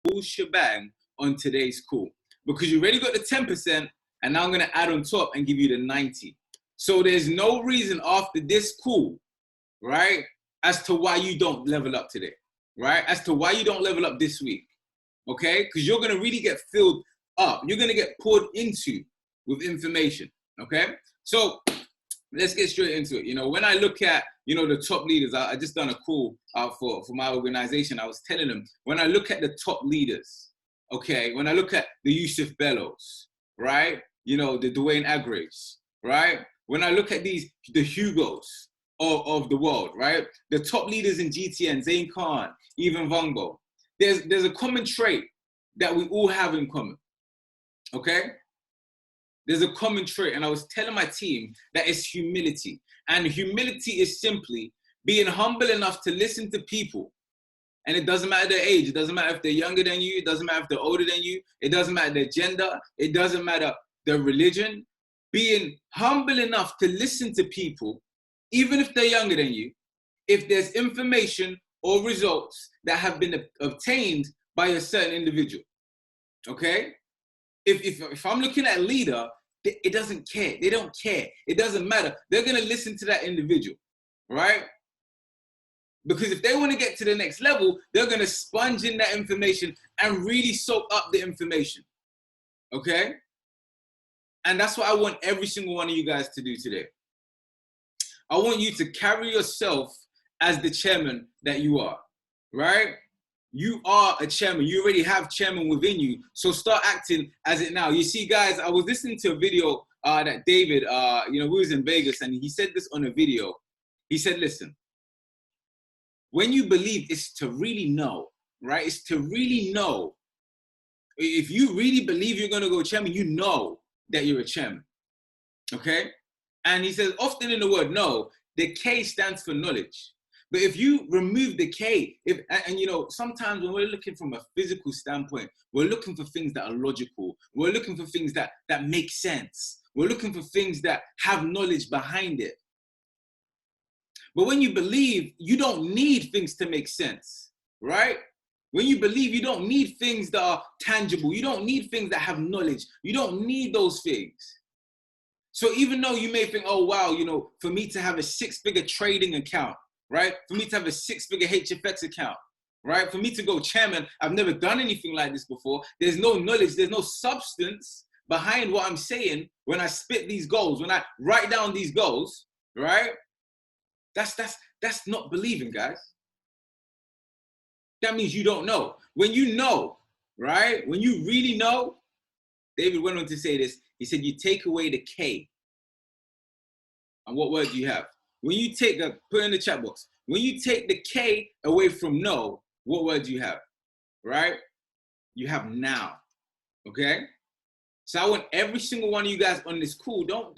full shebang on today's call because you already got the 10%, and now I'm going to add on top and give you the 90. So there's no reason after this call, right, as to why you don't level up today, right? As to why you don't level up this week, okay? Because you're going to really get filled up. You're going to get poured into with information, okay? So let's get straight into it. You know, when I look at, you know, the top leaders, I just done a call for my organization. I was telling them, when I look at the top leaders, okay, when I look at the Yusuf Bellos, right? You know, the Dwayne Agraves, right? When I look at the Hugos of the world, right? The top leaders in GTN, Zain Khan, even Vongo, there's a common trait that we all have in common, okay? There's a common trait, and I was telling my team that it's humility. And humility is simply being humble enough to listen to people. And it doesn't matter their age. It doesn't matter if they're younger than you. It doesn't matter if they're older than you. It doesn't matter their gender. It doesn't matter their religion. Being humble enough to listen to people, even if they're younger than you, if there's information or results that have been obtained by a certain individual, okay? If I'm looking at a leader, it doesn't care. They don't care. It doesn't matter. They're going to listen to that individual, right? Because if they want to get to the next level, they're going to sponge in that information and really soak up the information, okay? And that's what I want every single one of you guys to do today. I want you to carry yourself as the chairman that you are, right? You are a chairman. You already have chairman within you. So start acting as it now. You see, guys, I was listening to a video that David, you know, we was in Vegas, and he said this on a video. He said, listen, when you believe, it's to really know, right? It's to really know. If you really believe you're going to go chairman, you know that you're a chairman, okay? And he says, often in the word know, the K stands for knowledge. But if you remove the K, and you know, sometimes when we're looking from a physical standpoint, we're looking for things that are logical. We're looking for things that make sense. We're looking for things that have knowledge behind it. But when you believe, you don't need things to make sense, right? When you believe, you don't need things that are tangible. You don't need things that have knowledge. You don't need those things. So even though you may think, oh, wow, you know, for me to have a 6-figure trading account, right? For me to have a 6-figure HFX account, right? For me to go chairman, I've never done anything like this before. There's no knowledge, there's no substance behind what I'm saying when I spit these goals, when I write down these goals, right? That's not believing, guys. That means you don't know. When you know, right? When you really know, David went on to say this. He said, you take away the K. And what word do you have? When you take the, put in the chat box, when you take the K away from no, what word do you have? Right? You have now. Okay? So I want every single one of you guys on this call, don't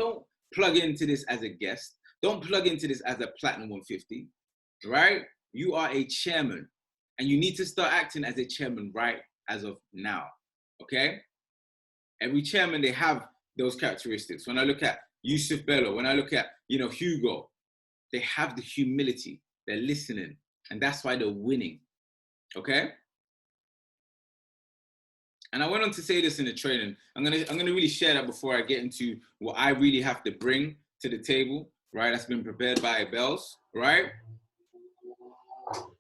plug into this as a guest. Don't plug into this as a Platinum 150. Right? You are a chairman. And you need to start acting as a chairman right as of now. Okay? Every chairman, they have those characteristics. When I look at Yusuf Bello, when I look at, you know, Hugo, they have the humility. They're listening. And that's why they're winning. Okay? And I went on to say this in the training. I'm gonna really share that before I get into what I really have to bring to the table, right? That's been prepared by Bells, right?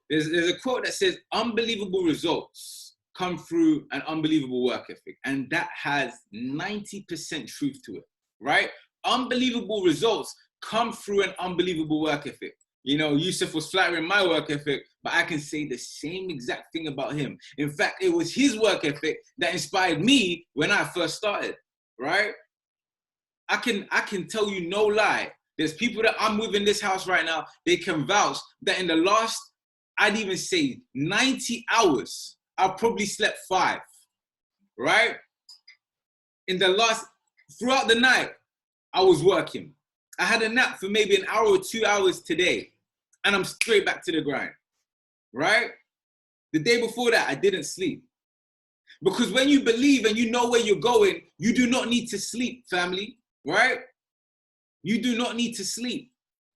There's a quote that says, unbelievable results come through an unbelievable work ethic. And that has 90% truth to it, right? Unbelievable results come through an unbelievable work ethic. You know, Yusuf was flattering my work ethic, but I can say the same exact thing about him. In fact, it was his work ethic that inspired me when I first started, right? I can tell you no lie. There's people that I'm with in this house right now, they can vouch that in the last, I'd even say 90 hours, I've probably slept 5, right? Throughout the night, I was working. I had a nap for maybe an hour or 2 hours today, and I'm straight back to the grind, right? The day before that, I didn't sleep. Because when you believe and you know where you're going, you do not need to sleep, family, right? You do not need to sleep.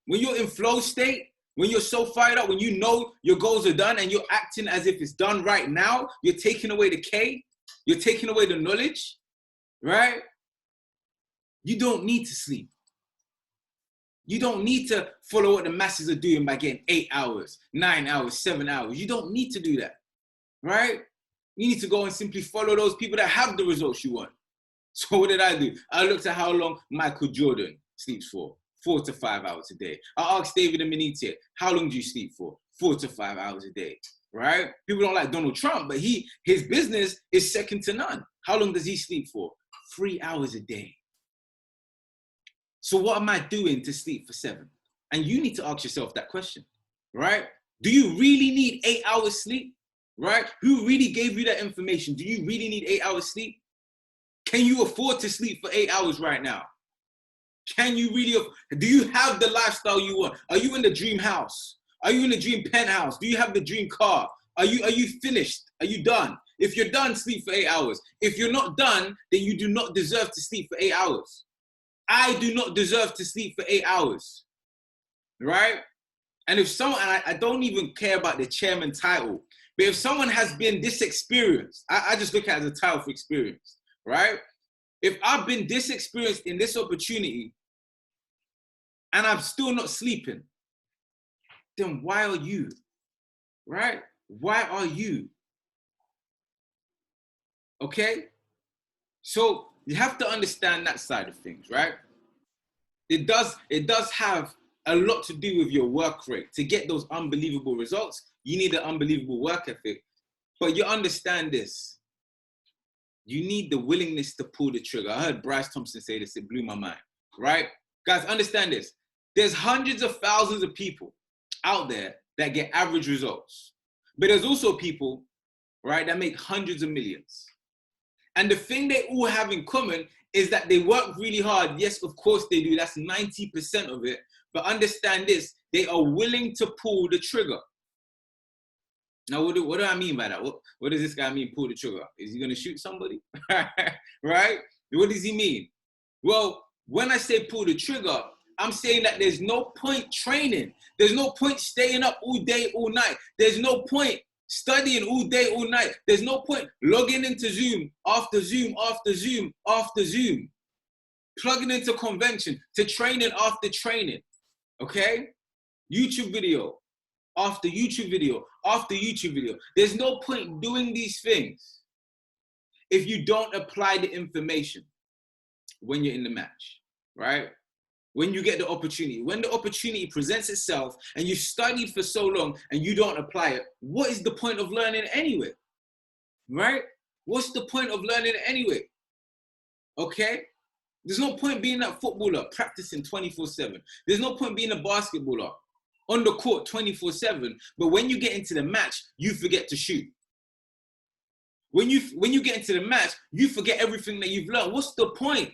When you're in flow state, When you're so fired up, when you know your goals are done and you're acting as if it's done right now, you're taking away the K, you're taking away the knowledge, right? You don't need to sleep. You don't need to follow what the masses are doing by getting 8 hours, 9 hours, 7 hours. You don't need to do that, right? You need to go and simply follow those people that have the results you want. So what did I do? I looked at how long Michael Jordan sleeps for. 4 to 5 hours a day. I asked David Amenite, how long do you sleep for? 4 to 5 hours a day, right? People don't like Donald Trump, but his business is second to none. How long does he sleep for? 3 hours a day. So what am I doing to sleep for 7? And you need to ask yourself that question, right? Do you really need 8 hours sleep, right? Who really gave you that information? Do you really need 8 hours sleep? Can you afford to sleep for 8 hours right now? Can you really, do you have the lifestyle you want? Are you in the dream house? Are you in the dream penthouse? Do you have the dream car? Are you finished? Are you done? If you're done, sleep for 8 hours. If you're not done, then you do not deserve to sleep for 8 hours. I do not deserve to sleep for 8 hours, right? And if someone, and I don't even care about the chairman title, but if someone has been this experienced, I just look at it as a title for experience, right? If I've been this experienced in this opportunity and I'm still not sleeping, then why are you, right? Why are you? Okay? So you have to understand that side of things, right? It does have a lot to do with your work rate. To get those unbelievable results, you need an unbelievable work ethic. But you understand this. You need the willingness to pull the trigger. I heard Bryce Thompson say this, it blew my mind, right? Guys, understand this. There's hundreds of thousands of people out there that get average results. But there's also people, right, that make hundreds of millions. And the thing they all have in common is that they work really hard. Yes, of course they do. That's 90% of it. But understand this, they are willing to pull the trigger. Now, what do I mean by that? What does this guy mean, pull the trigger? Is he going to shoot somebody? Right? What does he mean? Well, when I say pull the trigger, I'm saying that there's no point training. There's no point staying up all day, all night. There's no point studying all day, all night. There's no point logging into Zoom after Zoom after Zoom after Zoom, plugging into convention, to training after training, okay? YouTube video after YouTube video after YouTube video. There's no point doing these things if you don't apply the information when you're in the match, right? When you get the opportunity, when the opportunity presents itself and you've studied for so long and you don't apply it, what is the point of learning anyway, right? What's the point of learning anyway, okay? There's no point being that footballer practicing 24/7. There's no point being a basketballer on the court 24/7, but when you get into the match, you forget to shoot. When you get into the match, you forget everything that you've learned. What's the point,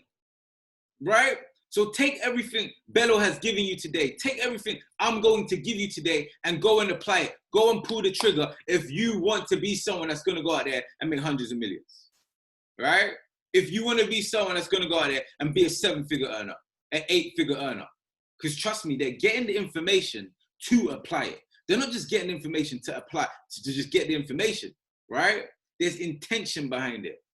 right? So take everything Bello has given you today. Take everything I'm going to give you today and go and apply it. Go and pull the trigger if you want to be someone that's going to go out there and make hundreds of millions, right? If you want to be someone that's going to go out there and be a 7-figure earner, an 8-figure earner. Because trust me, they're getting the information to apply it. They're not just getting information to apply, to just get the information, right? There's intention behind it.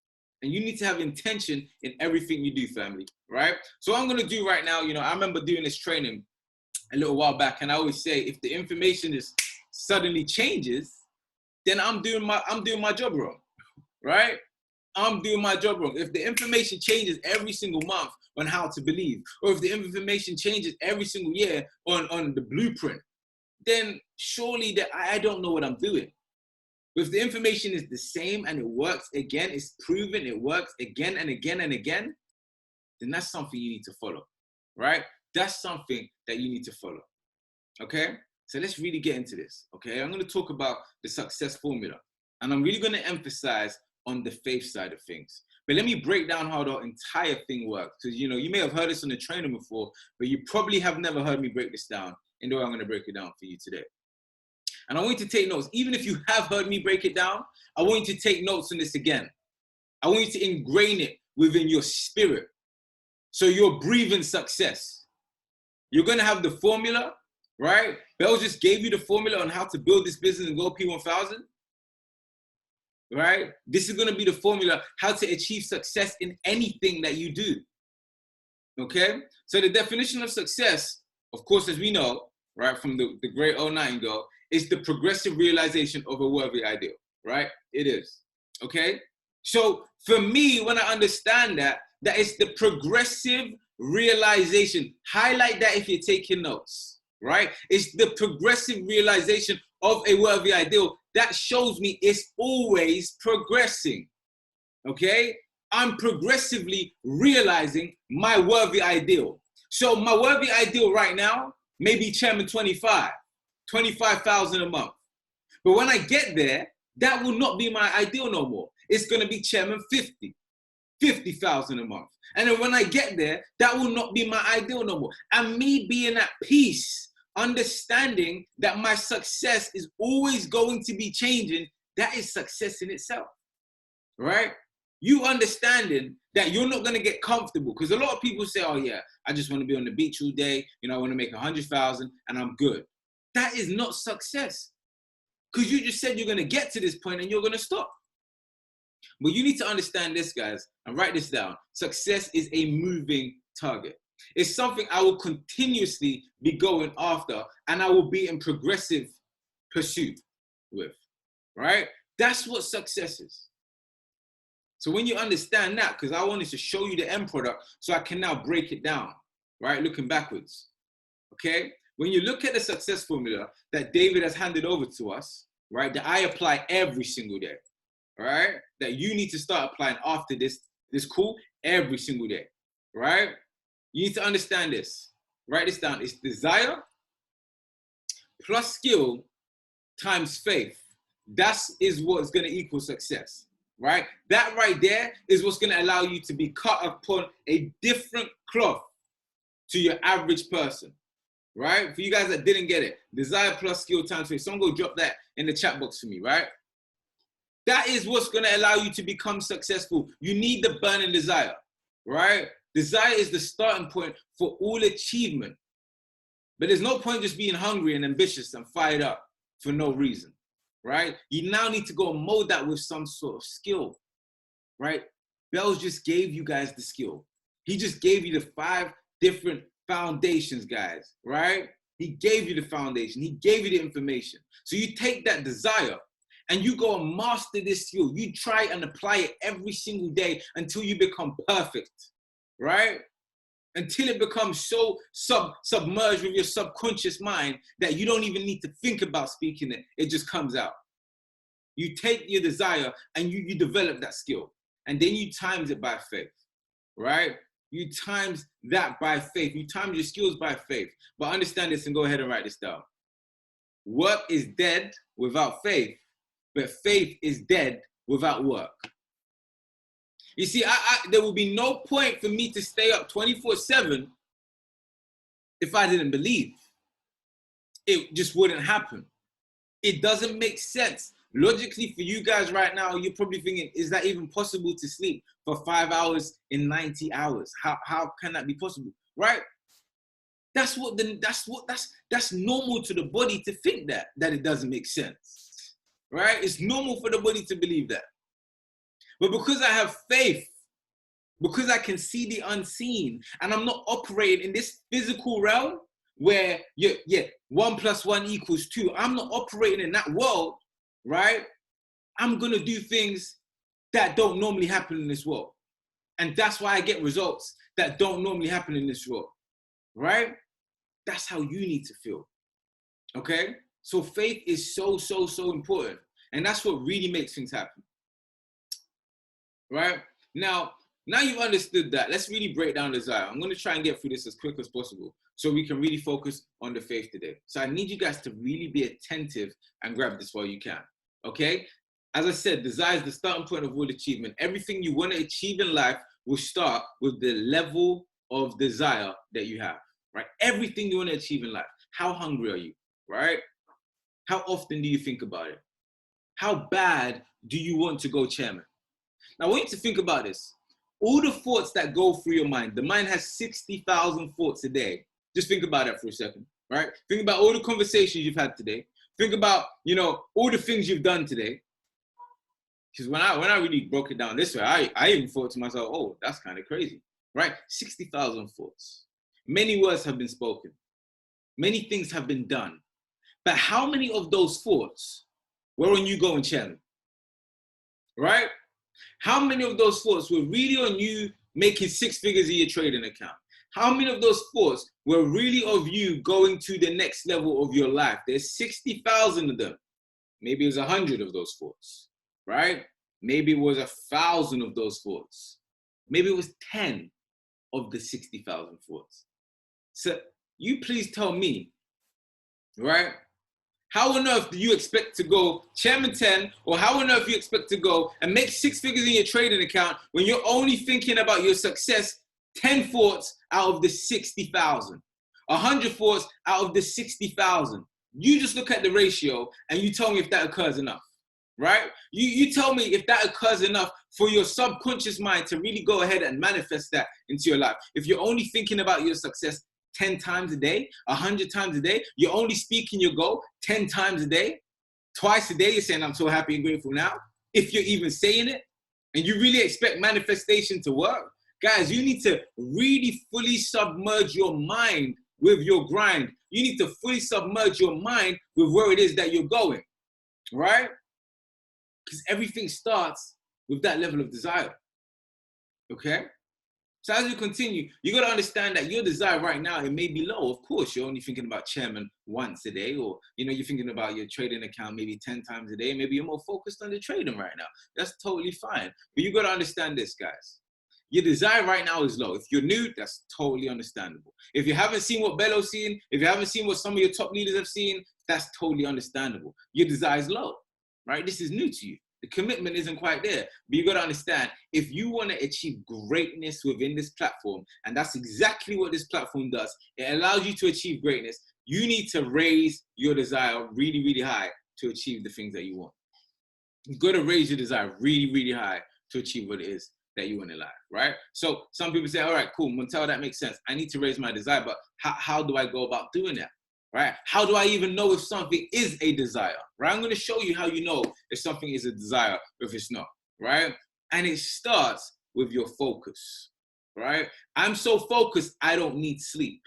And you need to have intention in everything you do, family, right? So what I'm going to do right now, I remember doing this training a little while back, and I always say, if the information is suddenly changes, then I'm doing my job wrong, right? I'm doing my job wrong. If the information changes every single month on how to believe, or if the information changes every single year on the blueprint, then surely that I don't know what I'm doing. But if the information is the same and it works again, it's proven it works again and again and again, then that's something you need to follow, right? That's something that you need to follow, okay? So let's really get into this, okay? I'm going to talk about the success formula, and I'm really going to emphasize on the faith side of things. But let me break down how the entire thing works, because, you may have heard this on the training before, but you probably have never heard me break this down in the way I'm going to break it down for you today. And I want you to take notes. Even if you have heard me break it down, I want you to take notes on this again. I want you to ingrain it within your spirit. So you're breathing success. You're going to have the formula, right? Bello just gave you the formula on how to build this business and go P1000, right? This is going to be the formula how to achieve success in anything that you do, okay? So the definition of success, of course, as we know, right, from the great old Nightingale, is the progressive realization of a worthy ideal, right? It is, okay? So for me, when I understand that it's the progressive realization, highlight that if you're taking notes, right? It's the progressive realization of a worthy ideal. That shows me it's always progressing, okay? I'm progressively realizing my worthy ideal. So my worthy ideal right now may be chairman 25,000 a month. But when I get there, that will not be my ideal no more. It's going to be chairman 50,000 a month. And then when I get there, that will not be my ideal no more. And me being at peace, understanding that my success is always going to be changing, that is success in itself, right? You understanding that you're not going to get comfortable, because a lot of people say, oh yeah, I just want to be on the beach all day, you know, I want to make 100,000 and I'm good. That is not success, because you just said you're going to get to this point and you're going to stop. But you need to understand this, guys, and write this down. Success is a moving target. It's something I will continuously be going after, and I will be in progressive pursuit with, right? That's what success is. So when you understand that, because I wanted to show you the end product so I can now break it down, right? Looking backwards, okay? When you look at the success formula that David has handed over to us, right, that I apply every single day, right? That you need to start applying after this call every single day, right? You need to understand this. Write this down. It's desire plus skill times faith. That is what's going to equal success, right? That right there is what's going to allow you to be cut upon a different cloth to your average person, right? For you guys that didn't get it, desire plus skill times faith. Someone go drop that in the chat box for me, right? That is what's going to allow you to become successful. You need the burning desire, right? Desire is the starting point for all achievement. But there's no point just being hungry and ambitious and fired up for no reason, right? You now need to go and mold that with some sort of skill, right? Bello just gave you guys the skill. He just gave you the 5 different foundations, guys, right? He gave you the foundation. He gave you the information. So you take that desire and you go and master this skill. You try and apply it every single day until you become perfect, right? Until it becomes so submerged with your subconscious mind that you don't even need to think about speaking it. It just comes out. You take your desire and you develop that skill. And then you times it by faith, right? You times that by faith. You times your skills by faith. But understand this and go ahead and write this down. Work is dead without faith, but faith is dead without work. You see, there will be no point for me to stay up 24/7 if I didn't believe. It just wouldn't happen. It doesn't make sense. Logically, for you guys right now, you're probably thinking, is that even possible to sleep for 5 hours in 90 hours? How can that be possible, right? That's normal to the body to think that it doesn't make sense, right? It's normal for the body to believe that. But because I have faith, because I can see the unseen, and I'm not operating in this physical realm where 1 + 1 = 2. I'm not operating in that world, right? I'm gonna do things that don't normally happen in this world. And that's why I get results that don't normally happen in this world, right? That's how you need to feel, okay? So faith is so important. And that's what really makes things happen. Right? Now you've understood that. Let's really break down desire. I'm going to try and get through this as quick as possible so we can really focus on the faith today. So I need you guys to really be attentive and grab this while you can. Okay? As I said, desire is the starting point of all achievement. Everything you want to achieve in life will start with the level of desire that you have. Right? Everything you want to achieve in life. How hungry are you? Right? How often do you think about it? How bad do you want to go chairman? Now, I want you to think about this. All the thoughts that go through your mind, the mind has 60,000 thoughts a day. Just think about that for a second. right? Think about all the conversations you've had today. Think about, you know, all the things you've done today. Because when I really broke it down this way, I even thought to myself, oh, that's kind of crazy, right? 60,000 thoughts. Many words have been spoken. Many things have been done. But how many of those thoughts were on you going chairman, right? How many of those thoughts were really on you making 6 figures in your trading account? How many of those thoughts were really of you going to the next level of your life? There's 60,000 of them. Maybe it was 100 of those thoughts, right? Maybe it was 1,000 of those thoughts. Maybe it was 10 of the 60,000 thoughts. So you please tell me, right? How on earth do you expect to go chairman 10, or how on earth do you expect to go and make 6 figures in your trading account when you're only thinking about your success 10 thoughts out of the 60,000, 100 thoughts out of the 60,000? You just look at the ratio and you tell me if that occurs enough, right? You tell me if that occurs enough for your subconscious mind to really go ahead and manifest that into your life. If you're only thinking about your success 10 times a day, 100 times a day, you're only speaking your goal 10 times a day, twice a day, you're saying, I'm so happy and grateful now. If you're even saying it, and you really expect manifestation to work, guys, you need to really fully submerge your mind with your grind. You need to fully submerge your mind with where it is that you're going, right? Because everything starts with that level of desire, okay? So as you continue, you got to understand that your desire right now, it may be low. Of course, you're only thinking about chairman once a day, or, you know, you're thinking about your trading account maybe 10 times a day. Maybe you're more focused on the trading right now. That's totally fine. But you got to understand this, guys. Your desire right now is low. If you're new, that's totally understandable. If you haven't seen what Bello's seen, if you haven't seen what some of your top leaders have seen, that's totally understandable. Your desire is low, right? This is new to you. The commitment isn't quite there. But you got to understand, if you want to achieve greatness within this platform, and that's exactly what this platform does, it allows you to achieve greatness. You need to raise your desire really, really high to achieve the things that you want. You've got to raise your desire really, really high to achieve what it is that you want in life, right? So some people say, all right, cool, Montel, that makes sense. I need to raise my desire, but how do I go about doing that? Right? How do I even know if something is a desire? Right? I'm going to show you how you know if something is a desire or if it's not. Right? And it starts with your focus. Right? I'm so focused, I don't need sleep.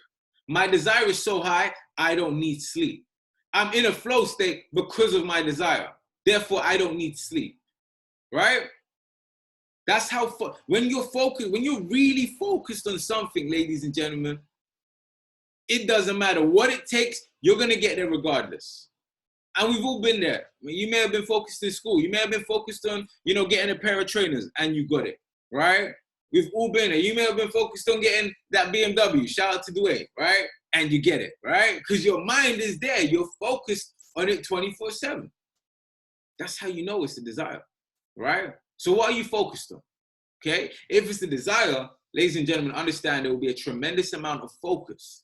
My desire is so high, I don't need sleep. I'm in a flow state because of my desire. Therefore, I don't need sleep. Right? That's how, when you're focused, when you're really focused on something, ladies and gentlemen, it doesn't matter what it takes, you're going to get there regardless. And we've all been there. I mean, you may have been focused in school. You may have been focused on, you know, getting a pair of trainers and you got it, right? We've all been there. You may have been focused on getting that BMW. Shout out to Dwayne, right? And you get it, right? Because your mind is there. You're focused on it 24/7. That's how you know it's a desire, right? So what are you focused on? Okay? If it's a desire, ladies and gentlemen, understand there will be a tremendous amount of focus,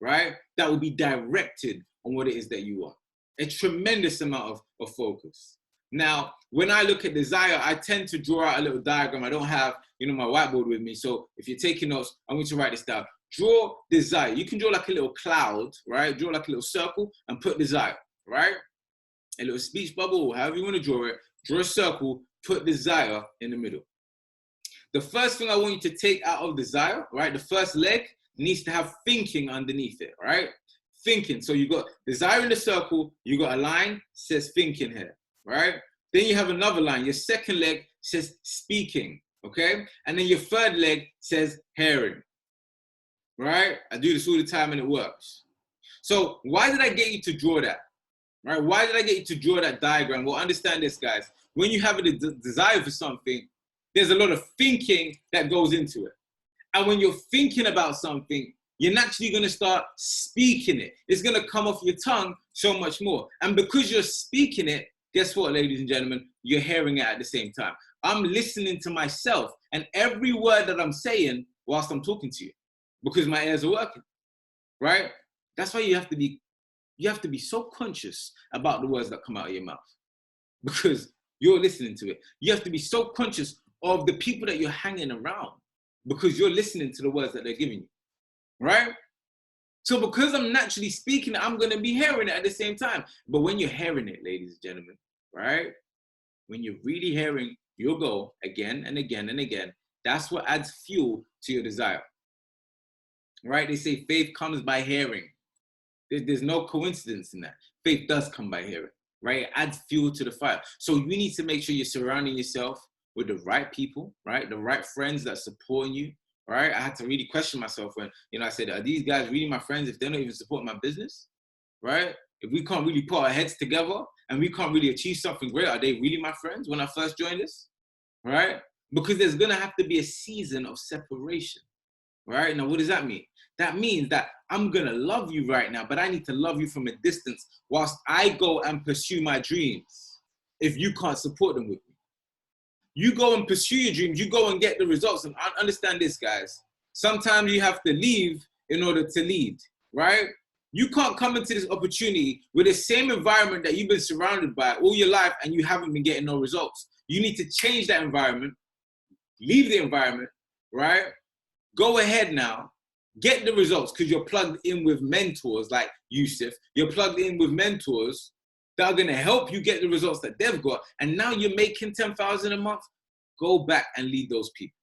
right? That will be directed on what it is that you want. A tremendous amount of focus. Now, when I look at desire, I tend to draw out a little diagram. I don't have, you know, my whiteboard with me. So if you're taking notes, I'm going to write this down. Draw desire. You can draw like a little cloud, right? Draw like a little circle and put desire, right? A little speech bubble, however you want to draw it. Draw a circle, put desire in the middle. The first thing I want you to take out of desire, right? The first leg needs to have thinking underneath it, right? Thinking. So you got desire in the circle, you got a line says thinking here, right? Then you have another line. Your second leg says speaking, okay? And then your third leg says hearing, right? I do this all the time and it works. So why did I get you to draw that, right? Why did I get you to draw that diagram? Well, understand this, guys. When you have a desire for something, there's a lot of thinking that goes into it. And when you're thinking about something, you're naturally going to start speaking it. It's going to come off your tongue so much more. And because you're speaking it, guess what, ladies and gentlemen? You're hearing it at the same time. I'm listening to myself and every word that I'm saying whilst I'm talking to you because my ears are working, right? That's why you have to be so conscious about the words that come out of your mouth because you're listening to it. You have to be so conscious of the people that you're hanging around because you're listening to the words that they're giving you, right? So because I'm naturally speaking, I'm going to be hearing it at the same time. But when you're hearing it, ladies and gentlemen, right? When you're really hearing your goal again and again and again, that's what adds fuel to your desire, right? They say faith comes by hearing. There's no coincidence in that. Faith does come by hearing, right? It adds fuel to the fire. So you need to make sure you're surrounding yourself with the right people, right? The right friends that support you, right? I had to really question myself when, I said, are these guys really my friends if they're not even supporting my business, right? If we can't really put our heads together and we can't really achieve something great, are they really my friends when I first joined this, right? Because there's going to have to be a season of separation, right? Now, what does that mean? That means that I'm going to love you right now, but I need to love you from a distance whilst I go and pursue my dreams if you can't support them with me. You go and pursue your dreams, you go and get the results. And I understand this, guys. Sometimes you have to leave in order to lead, right? You can't come into this opportunity with the same environment that you've been surrounded by all your life and you haven't been getting no results. You need to change that environment, leave the environment, right? Go ahead now, get the results because you're plugged in with mentors like Yusuf. You're plugged in with mentors that are going to help you get the results that they've got. And now you're making 10,000 a month. Go back and lead those people.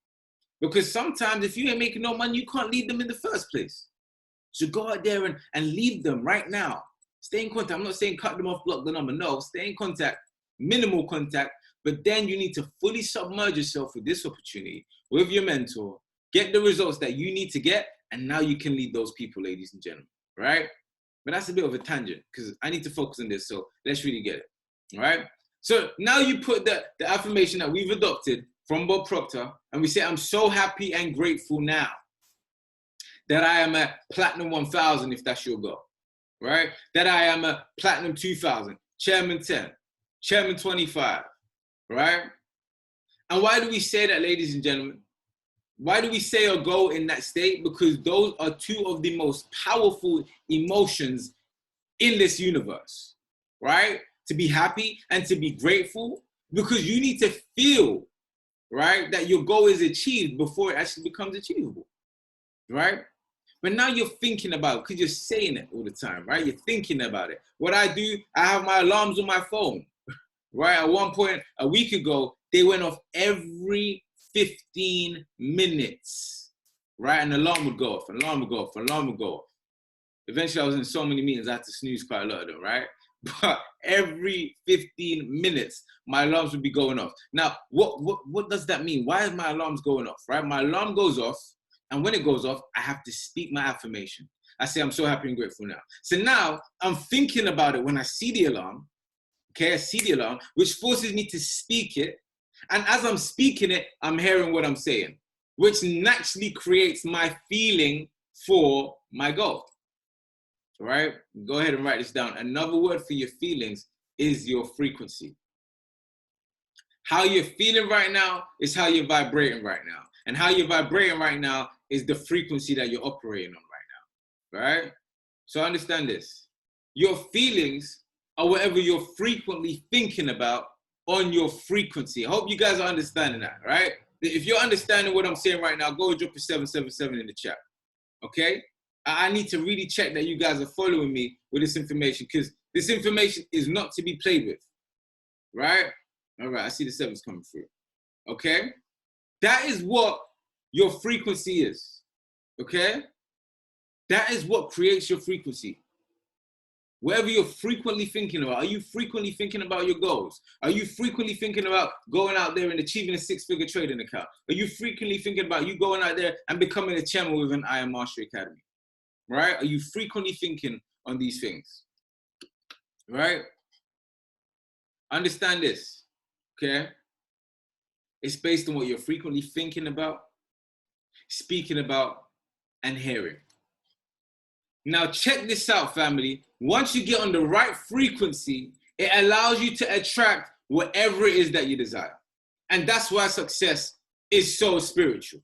Because sometimes if you ain't making no money, you can't lead them in the first place. So go out there and lead them right now. Stay in contact. I'm not saying cut them off, block the number. No, stay in contact, minimal contact. But then you need to fully submerge yourself with this opportunity, with your mentor, get the results that you need to get, and now you can lead those people, ladies and gentlemen, right? But that's a bit of a tangent because I need to focus on this, so let's really get it, all right? So now you put the affirmation that we've adopted from Bob Proctor, and we say, I'm so happy and grateful now that I am a Platinum 1000, if that's your goal, right? That I am a Platinum 2000, Chairman 10, Chairman 25, right? And why do we say that, ladies and gentlemen? Why do we say or go in that state? Because those are two of the most powerful emotions in this universe, right? To be happy and to be grateful, because you need to feel, right, that your goal is achieved before it actually becomes achievable, right? But now you're thinking about it because you're saying it all the time, right? You're thinking about it. What I do, I have my alarms on my phone, right? At one point, a week ago, they went off every 15 minutes, right? An alarm would go off, an alarm would go off, an alarm would go off. Eventually, I was in so many meetings, I had to snooze quite a lot of them, right? But every 15 minutes, my alarms would be going off. Now, what does that mean? Why is my alarms going off, right? My alarm goes off, and when it goes off, I have to speak my affirmation. I say, I'm so happy and grateful now. So now, I'm thinking about it when I see the alarm, okay? I see the alarm, which forces me to speak it. And as I'm speaking it, I'm hearing what I'm saying, which naturally creates my feeling for my goal. All right? Go ahead and write this down. Another word for your feelings is your frequency. How you're feeling right now is how you're vibrating right now. And how you're vibrating right now is the frequency that you're operating on right now. Right? So understand this. Your feelings are whatever you're frequently thinking about on your frequency. I hope you guys are understanding that, right? If you're understanding what I'm saying right now, go drop a 777 in the chat, okay? I need to really check that you guys are following me with this information because this information is not to be played with, right? All right, I see the sevens coming through, okay? That is what your frequency is, okay? That is what creates your frequency. Whatever you're frequently thinking about, are you frequently thinking about your goals? Are you frequently thinking about going out there and achieving a six-figure trading account? Are you frequently thinking about you going out there and becoming a chairman with an I Am Mastery Academy? Right? Are you frequently thinking on these things? Right? Understand this, okay? It's based on what you're frequently thinking about, speaking about, and hearing. Now check this out, family. Once you get on the right frequency, it allows you to attract whatever it is that you desire. And that's why success is so spiritual.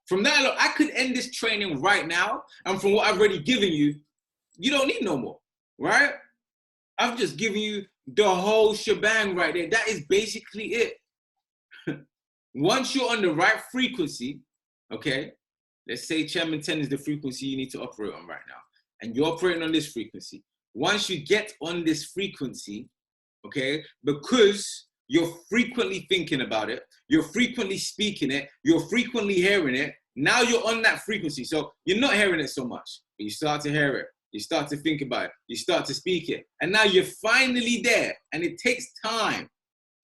From that, I could end this training right now. And from what I've already given you, you don't need no more, right? I've just given you the whole shebang right there. That is basically it. Once you're on the right frequency, okay, let's say Chairman 10 is the frequency you need to operate on right now. and you're operating on this frequency. Once you get on this frequency, okay, because you're frequently thinking about it, you're frequently speaking it, you're frequently hearing it, now you're on that frequency. So you're not hearing it so much, but you start to hear it, you start to think about it, you start to speak it, and now you're finally there, and it takes time,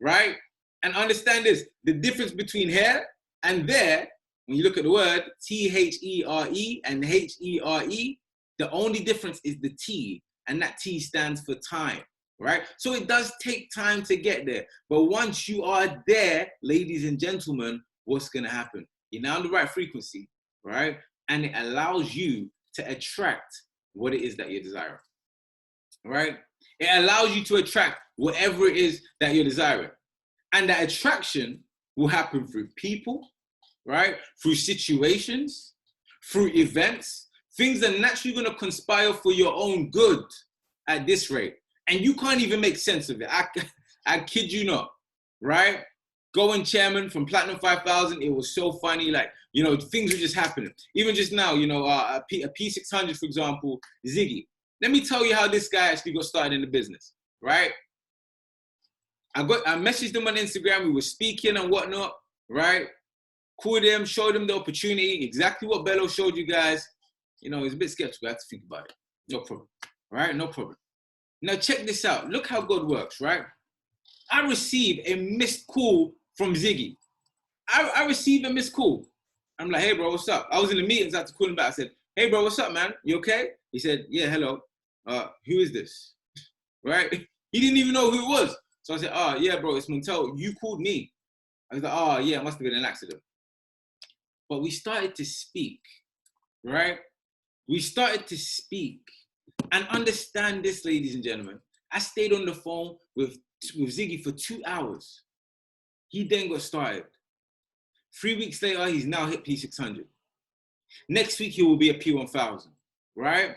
right? And understand this, the difference between here and there, when you look at the word T-H-E-R-E and H-E-R-E, the only difference is the T, and that T stands for time, right? So it does take time to get there. But once you are there, ladies and gentlemen, what's going to happen? You're now on the right frequency, right? And it allows you to attract what it is that you're desiring, right? It allows you to attract whatever it is that you're desiring. And that attraction will happen through people, right? Through situations, through events. Things are naturally going to conspire for your own good at this rate. And you can't even make sense of it. I kid you not, right? Going chairman from Platinum 5000, it was so funny. Like, you know, things were just happening. Even just now, you know, a P600, for example, Ziggy. Let me tell you how this guy actually got started in the business, right? I messaged him on Instagram. We were speaking and whatnot, right? Called him, showed him the opportunity, exactly what Bello showed you guys. You know, he's a bit skeptical. I have to think about it. No problem, right? No problem. Now check this out. Look how God works, right? I received a missed call from Ziggy. I received a missed call. I'm like, hey, bro, what's up? I was in the meetings. I had to call him back. I said, hey, bro, what's up, man? You okay? He said, yeah, hello. Who is this? Right? He didn't even know who it was. So I said, oh, yeah, bro, it's Montel. You called me. I was like, oh, yeah, it must have been an accident. But we started to speak, right? We started to speak. And understand this, ladies and gentlemen. I stayed on the phone with Ziggy for 2 hours. He then got started. 3 weeks later, he's now hit P600. Next week, he will be a P1000, right?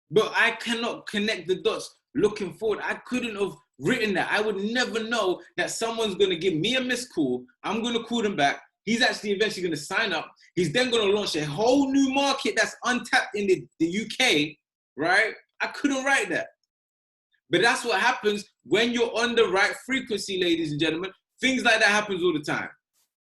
But I cannot connect the dots looking forward. I couldn't have written that. I would never know that someone's going to give me a missed call. I'm going to call them back. He's actually eventually going to sign up. He's then going to launch a whole new market that's untapped in the UK, right? I couldn't write that. But that's what happens when you're on the right frequency, ladies and gentlemen. Things like that happens all the time.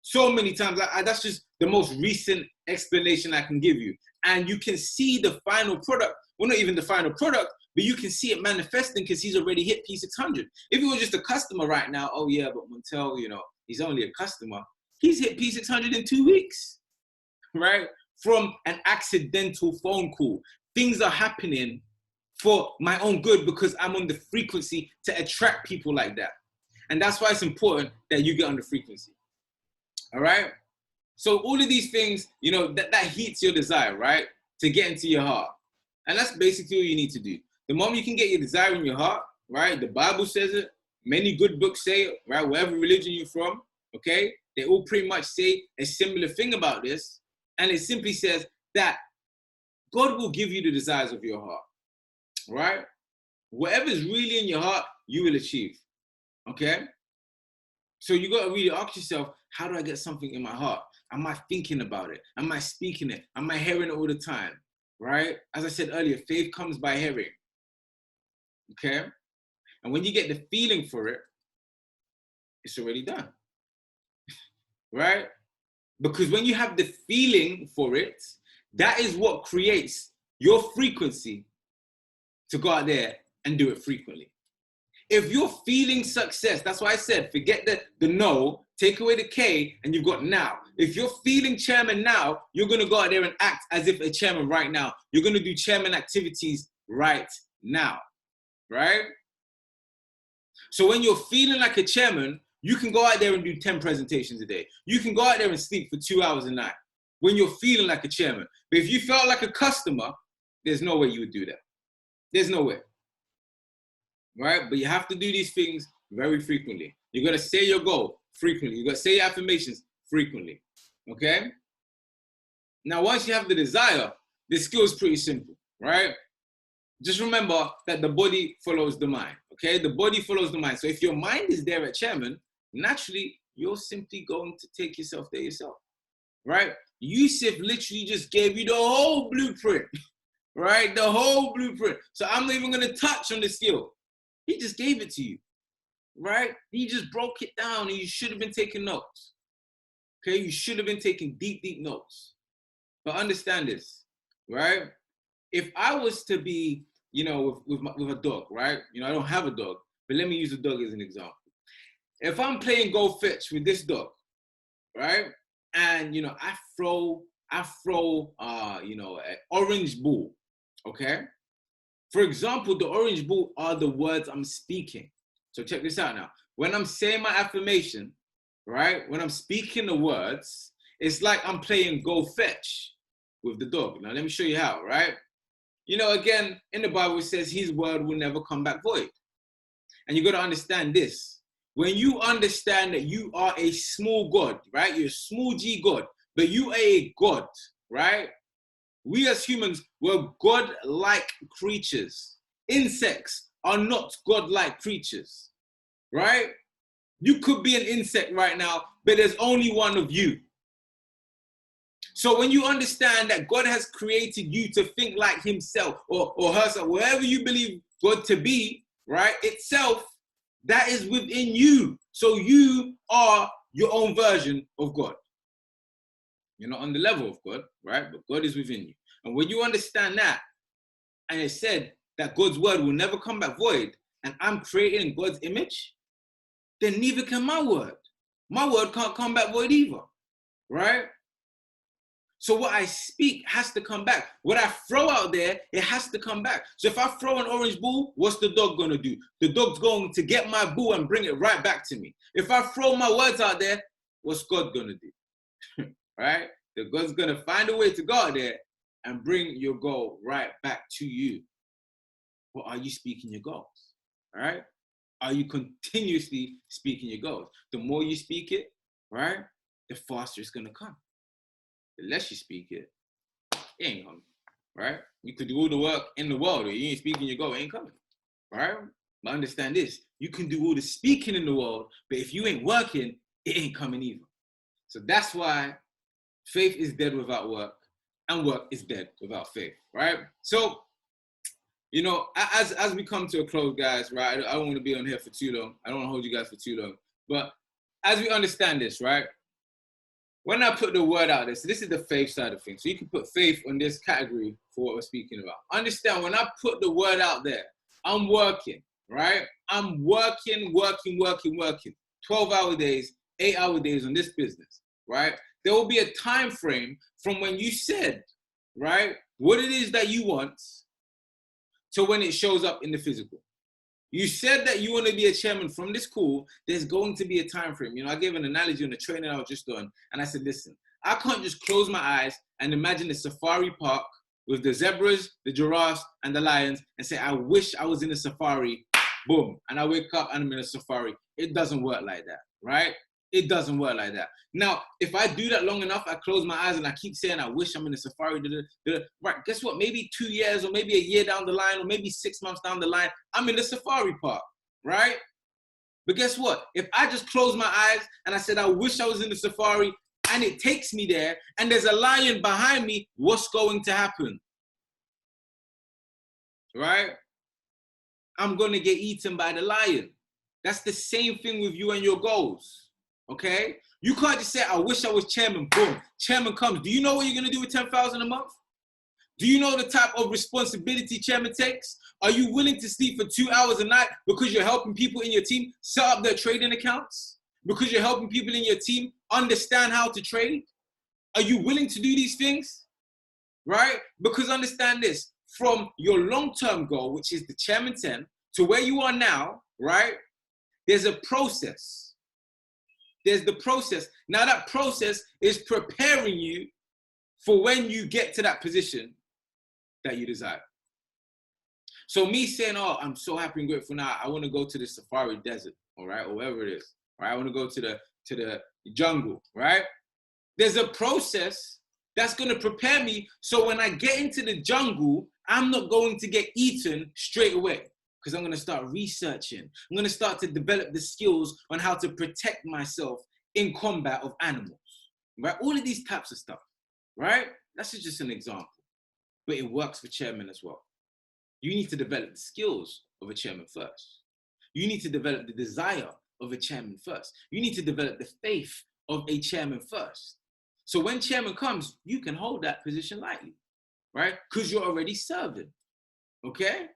So many times. That's just the most recent explanation I can give you. And you can see the final product. Well, not even the final product, but you can see it manifesting because he's already hit P600. If he was just a customer right now, oh yeah, but Montel, you know, he's only a customer. He's hit P600 in 2 weeks, right? From an accidental phone call. Things are happening for my own good because I'm on the frequency to attract people like that. And that's why it's important that you get on the frequency. All right? So all of these things, you know, that heats your desire, right? To get into your heart. And that's basically all you need to do. The moment you can get your desire in your heart, right? The Bible says it. Many good books say it, right? Whatever religion you're from, okay? They all pretty much say a similar thing about this. And it simply says that God will give you the desires of your heart, right? Whatever's really in your heart, you will achieve, okay? So you got to really ask yourself, how do I get something in my heart? Am I thinking about it? Am I speaking it? Am I hearing it all the time, right? As I said earlier, faith comes by hearing, okay? And when you get the feeling for it, it's already done, right? Because when you have the feeling for it, that is what creates your frequency to go out there and do it frequently. If you're feeling success, that's why I said, forget the no, take away the K, and you've got now. If you're feeling chairman now, you're going to go out there and act as if a chairman right now. You're going to do chairman activities right now, right? So when you're feeling like a chairman, you can go out there and do 10 presentations a day. You can go out there and sleep for 2 hours a night when you're feeling like a chairman. But if you felt like a customer, there's no way you would do that. There's no way. Right? But you have to do these things very frequently. You got to say your goal frequently. You got to say your affirmations frequently. Okay? Now, once you have the desire, the skill is pretty simple, right? Just remember that the body follows the mind. Okay? The body follows the mind. So if your mind is there at chairman, naturally, you're simply going to take yourself there yourself. Right? Yusuf literally just gave you the whole blueprint. right? The whole blueprint. So I'm not even going to touch on the skill. He just gave it to you, right? He just broke it down, and you should have been taking notes. Okay, you should have been taking deep, deep notes. But understand this, right? If I was to be, with a dog, right? I don't have a dog, but let me use a dog as an example. If I'm playing go fetch with this dog, right? And I throw an orange ball, okay? For example, the orange ball are the words I'm speaking. So check this out now. When I'm saying my affirmation, right? When I'm speaking the words, it's like I'm playing go fetch with the dog. Now let me show you how, right? Again, in the Bible, it says his word will never come back void. And you got to understand this. When you understand that you are a small God, right? You're a small G God, but you are a God, right? We as humans, we're God-like creatures. Insects are not God-like creatures, right? You could be an insect right now, but there's only one of you. So when you understand that God has created you to think like himself or herself, wherever you believe God to be, right, itself, that is within you. So you are your own version of God. You're not on the level of God, right? But God is within you. And when you understand that, and it said that God's word will never come back void, and I'm created in God's image, then neither can my word. My word can't come back void either, right? So what I speak has to come back. What I throw out there, it has to come back. So if I throw an orange ball, what's the dog going to do? The dog's going to get my ball and bring it right back to me. If I throw my words out there, what's God going to do? Right? The God's going to find a way to go out there and bring your goal right back to you. But are you speaking your goals? Right? Are you continuously speaking your goals? The more you speak it, right, the faster it's going to come. The less you speak it, it ain't coming, right? You could do all the work in the world, but you ain't speaking your goal, it ain't coming, right? But understand this, you can do all the speaking in the world, but if you ain't working, it ain't coming either. So that's why faith is dead without work, and work is dead without faith, right? So, as we come to a close, guys, right? I don't want to be on here for too long. I don't want to hold you guys for too long. But as we understand this, right? When I put the word out there, so this is the faith side of things. So you can put faith on this category for what we're speaking about. Understand, when I put the word out there, I'm working, right? I'm working. 12-hour days, 8-hour days on this business, right? There will be a time frame from when you said, right, what it is that you want to when it shows up in the physical. You said that you want to be a chairman from this call, there's going to be a time frame. I gave an analogy on the training I was just on, and I said, listen, I can't just close my eyes and imagine a safari park with the zebras, the giraffes, and the lions and say, I wish I was in a safari, boom, and I wake up and I'm in a safari. It doesn't work like that, right? It doesn't work like that. Now, if I do that long enough, I close my eyes and I keep saying, I wish I'm in a safari. Right, guess what? Maybe 2 years or maybe a year down the line or maybe 6 months down the line, I'm in the safari park, right? But guess what? If I just close my eyes and I said, I wish I was in the safari and it takes me there and there's a lion behind me, what's going to happen? Right? I'm going to get eaten by the lion. That's the same thing with you and your goals. Okay? You can't just say, I wish I was chairman, boom. Chairman comes. Do you know what you're going to do with $10,000 a month? Do you know the type of responsibility chairman takes? Are you willing to sleep for 2 hours a night because you're helping people in your team set up their trading accounts? Because you're helping people in your team understand how to trade? Are you willing to do these things? Right? Because understand this, from your long-term goal, which is the chairman 10, to where you are now, right? There's a process. There's the process. Now that process is preparing you for when you get to that position that you desire. So me saying, oh, I'm so happy and grateful now, I want to go to the safari desert, all right, or wherever it is, right? I want to go to the jungle, right? There's a process that's going to prepare me so when I get into the jungle, I'm not going to get eaten straight away. Because I'm going to start researching. I'm going to start to develop the skills on how to protect myself in combat of animals, right? All of these types of stuff, right? That's just an example. but it works for chairmen as well. You need to develop the skills of a chairman first. You need to develop the desire of a chairman first. You need to develop the faith of a chairman first. So when chairman comes, you can hold that position lightly, right? Because you're already serving, okay?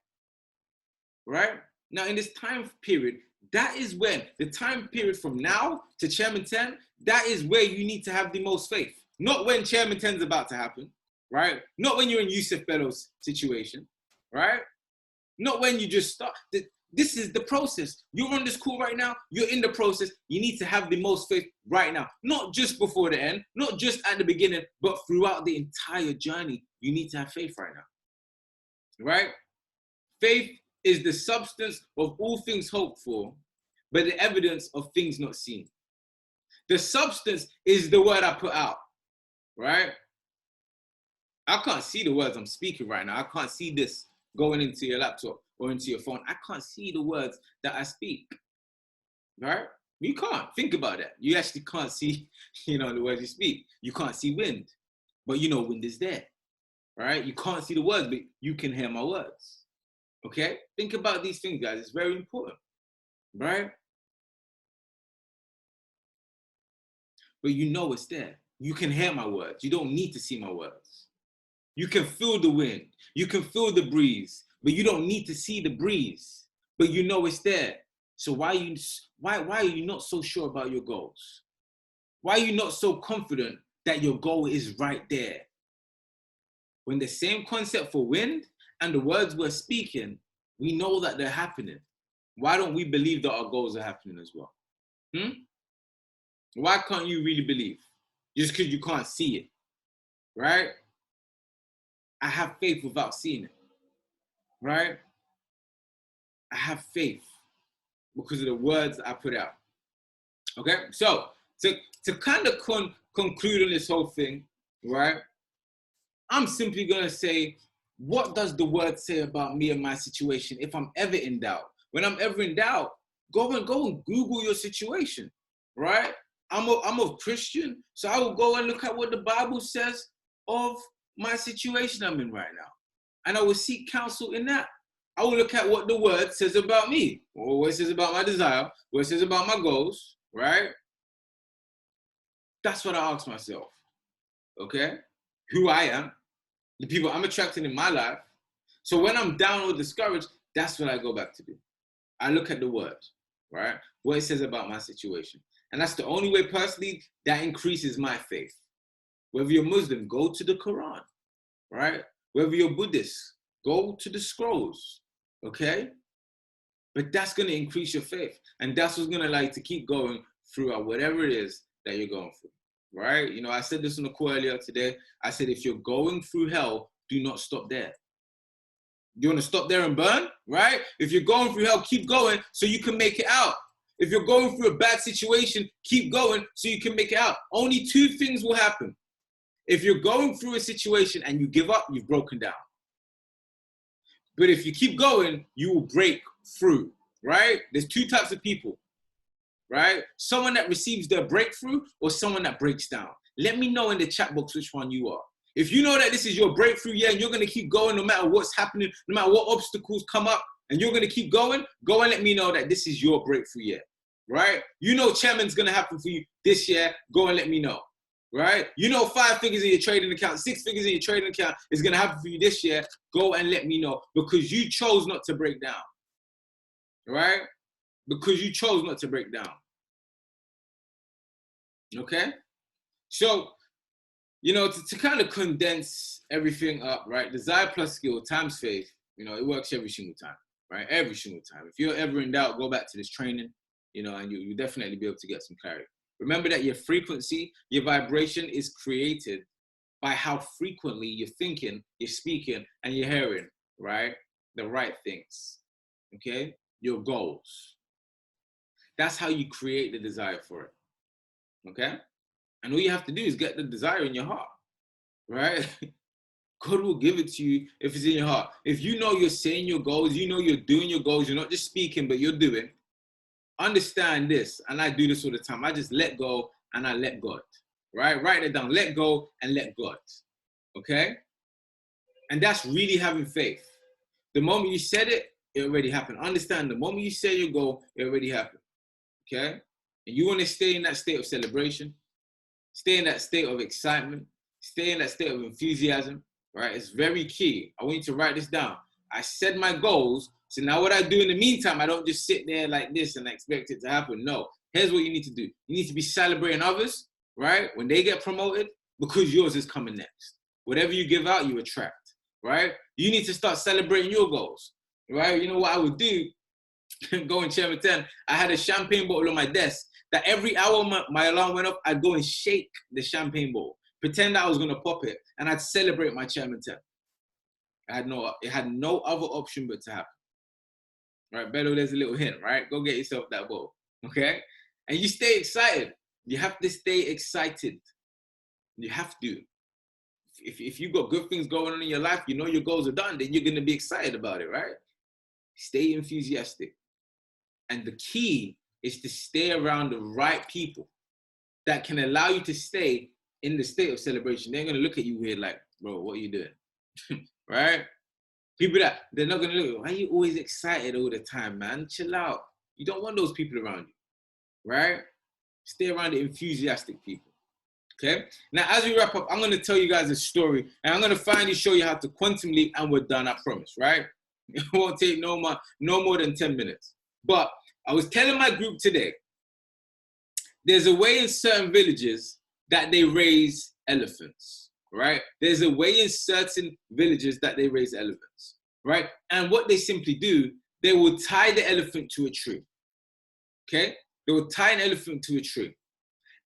Right? Now in this time period, that is when, the time period from now to chairman 10, that is where you need to have the most faith. Not when chairman 10 is about to happen, right? Not when you're in Yusuf Bello's situation, right? Not when you just start. This is the process. You're on this call right now. You're in the process. You need to have the most faith right now. Not just before the end, not just at the beginning, but throughout the entire journey. You need to have faith right now, right? Faith is the substance of all things hoped for, but the evidence of things not seen. The substance is the word I put out, right? I can't see the words I'm speaking right now. I can't see this going into your laptop or into your phone. I can't see the words that I speak, right? You can't. Think about that. You actually can't see, the words you speak. You can't see wind, but wind is there, right? You can't see the words, but you can hear my words, okay? Think about these things, guys. It's very important, right? But it's there. You can hear my words. You don't need to see my words. You can feel the wind. You can feel the breeze, but you don't need to see the breeze. But it's there. So why are you not so sure about your goals? Why are you not so confident that your goal is right there? When the same concept for wind and the words we're speaking, we know that they're happening. Why don't we believe that our goals are happening as well? Why can't you really believe? Just because you can't see it, right? I have faith without seeing it, right? I have faith because of the words I put out, okay? So to kind of conclude on this whole thing, right? I'm simply gonna say, what does the word say about me and my situation if I'm ever in doubt? When I'm ever in doubt, go and Google your situation, right? I'm a Christian, so I will go and look at what the Bible says of my situation I'm in right now. And I will seek counsel in that. I will look at what the word says about me, or what it says about my desire, what it says about my goals, right? That's what I ask myself, okay? Who I am, the people I'm attracting in my life. So when I'm down or discouraged, that's what I go back to do. I look at the word, right? What it says about my situation. And that's the only way personally that increases my faith. Whether you're Muslim, go to the Quran, right? Whether you're Buddhist, go to the scrolls, okay? But that's gonna increase your faith. And that's what's gonna allow you to keep going throughout whatever it is that you're going through, right? I said this on the call earlier today. I said, if you're going through hell, do not stop there. You wanna stop there and burn, right? If you're going through hell, keep going so you can make it out. If you're going through a bad situation, keep going so you can make it out. Only two things will happen. If you're going through a situation and you give up, you've broken down. But if you keep going, you will break through, right? There's two types of people, right? Someone that receives their breakthrough or someone that breaks down. Let me know in the chat box which one you are. If you know that this is your breakthrough year and you're going to keep going no matter what's happening, no matter what obstacles come up, and you're going to keep going, go and let me know that this is your breakthrough year, right? Chairman's going to happen for you this year. Go and let me know, right? 5 figures in your trading account, 6 figures in your trading account is going to happen for you this year. Go and let me know because you chose not to break down, right? Because you chose not to break down, okay? So, to kind of condense everything up, right? Desire plus skill times faith, it works every single time. Right? Every single time. If you're ever in doubt, go back to this training, and you'll definitely be able to get some clarity. Remember that your frequency, your vibration is created by how frequently you're thinking, you're speaking, and you're hearing, right? The right things, okay? Your goals. That's how you create the desire for it, okay? And all you have to do is get the desire in your heart, right? God will give it to you if it's in your heart. If you're saying your goals, you're doing your goals, you're not just speaking, but you're doing, understand this, and I do this all the time. I just let go and I let God, right? Write it down. Let go and let God, okay? And that's really having faith. The moment you said it, it already happened. Understand, the moment you say your goal, it already happened. Okay? And you want to stay in that state of celebration, stay in that state of excitement, stay in that state of enthusiasm, right? It's very key. I want you to write this down. I set my goals. So now what I do in the meantime, I don't just sit there like this and expect it to happen. No. Here's what you need to do. You need to be celebrating others, right? When they get promoted, because yours is coming next. Whatever you give out, you attract, right? You need to start celebrating your goals, right? You know what I would do? Going chairman 10, I had a champagne bottle on my desk that every hour my alarm went off, I'd go and shake the champagne bottle, pretend I was going to pop it, and I'd celebrate my chairman 10. It had no other option but to happen. Right, Bello, there's a little hint, right? Go get yourself that bottle, okay? And you stay excited. You have to stay excited. You have to. If you got good things going on in your life, you know your goals are done, then you're going to be excited about it, right? Stay enthusiastic. And the key is to stay around the right people that can allow you to stay in the state of celebration. They're going to look at you weird like, bro, what are you doing? Right? People that, they're not going to look, why are you always excited all the time, man? Chill out. You don't want those people around you, right? Stay around the enthusiastic people, okay? Now, as we wrap up, I'm going to tell you guys a story, and I'm going to finally show you how to quantum leap, and we're done, I promise, right? It won't take no more than 10 minutes. But I was telling my group today, there's a way in certain villages that they raise elephants, right? There's a way in certain villages that they raise elephants, right? And what they simply do, they will tie the elephant to a tree, okay? They will tie an elephant to a tree.